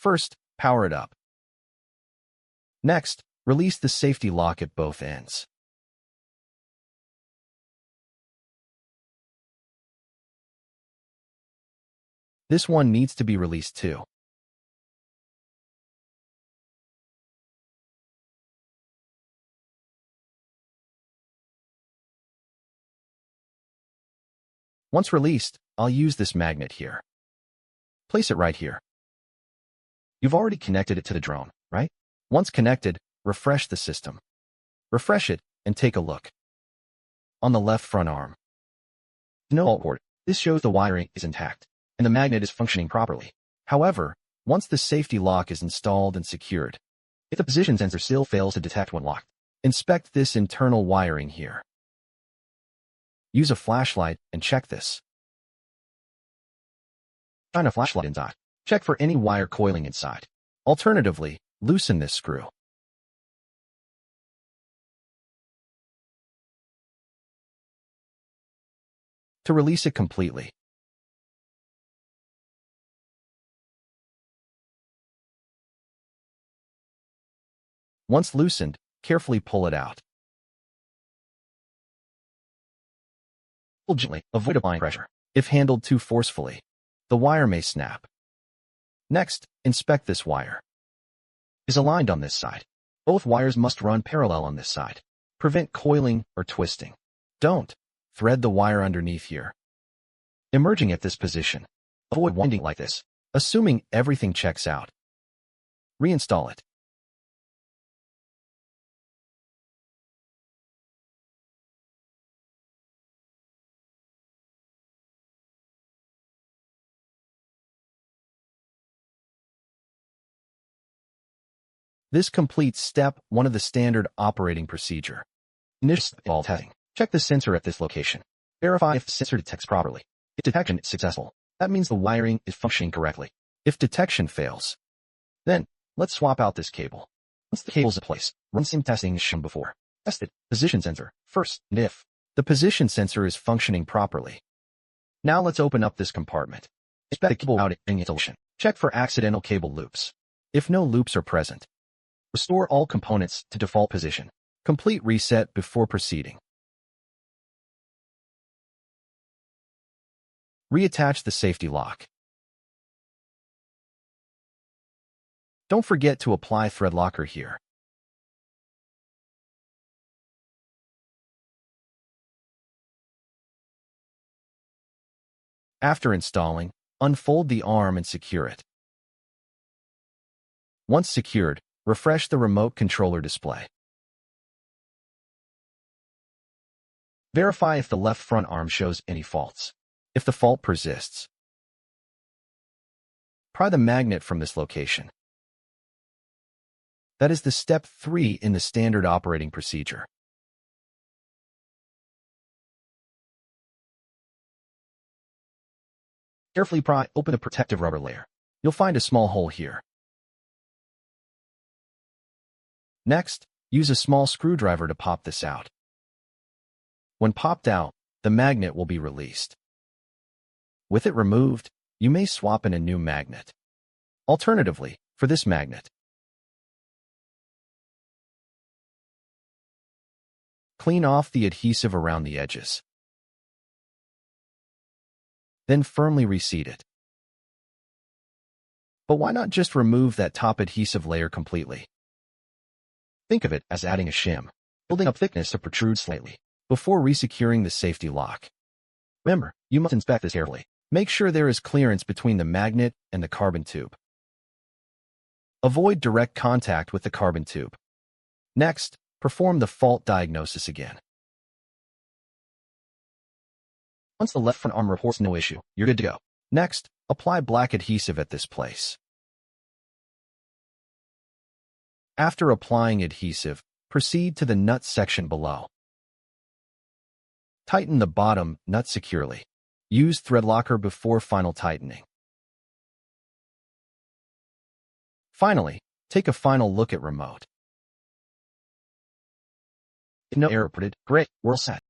First, power it up. Next, release the safety lock at both ends. This one needs to be released too. Once released, I'll use this magnet here. Place it right here. You've already connected it to the drone, right? Once connected, refresh the system. Refresh it and take a look. On the left front arm, no alt port. This shows the wiring is intact and the magnet is functioning properly. However, once the safety lock is installed and secured, if the position sensor still fails to detect when locked, inspect this internal wiring here. Use a flashlight and check this. Shine a flashlight inside. Check for any wire coiling inside. Alternatively, loosen this screw. To release it completely, once loosened, carefully pull it out. Pull gently, avoid applying pressure. If handled too forcefully, the wire may snap. Next, inspect this wire. It is aligned on this side. Both wires must run parallel on this side. Prevent coiling or twisting. Don't thread the wire underneath here. Emerging at this position. Avoid winding like this, assuming everything checks out. Reinstall it. This completes step 1 of the standard operating procedure. Initial ball testing. Check the sensor at this location. Verify if the sensor detects properly. If detection is successful, that means the wiring is functioning correctly. If detection fails, then let's swap out this cable. Once the cable's in place, run same testing as shown before. Test it. Position sensor first, and if the position sensor is functioning properly. Now let's open up this compartment. Inspect the cable routing installation. Check for accidental cable loops. If no loops are present, restore all components to default position. Complete reset before proceeding. Reattach the safety lock. Don't forget to apply thread locker here. After installing, unfold the arm and secure it. Once secured, refresh the remote controller display. Verify if the left front arm shows any faults. If the fault persists, pry the magnet from this location. That is the step 3 in the standard operating procedure. Carefully pry open the protective rubber layer. You'll find a small hole here. Next, use a small screwdriver to pop this out. When popped out, the magnet will be released. With it removed, you may swap in a new magnet. Alternatively, for this magnet, clean off the adhesive around the edges. Then firmly reseat it. But why not just remove that top adhesive layer completely? Think of it as adding a shim, building up thickness to protrude slightly, before resecuring the safety lock. Remember, you must inspect this carefully. Make sure there is clearance between the magnet and the carbon tube. Avoid direct contact with the carbon tube. Next, perform the fault diagnosis again. Once the left front arm reports no issue, you're good to go. Next, apply black adhesive at this place. After applying adhesive, proceed to the nut section below. Tighten the bottom nut securely. Use thread locker before final tightening. Finally, take a final look at remote. If no error reported, great, we're all set.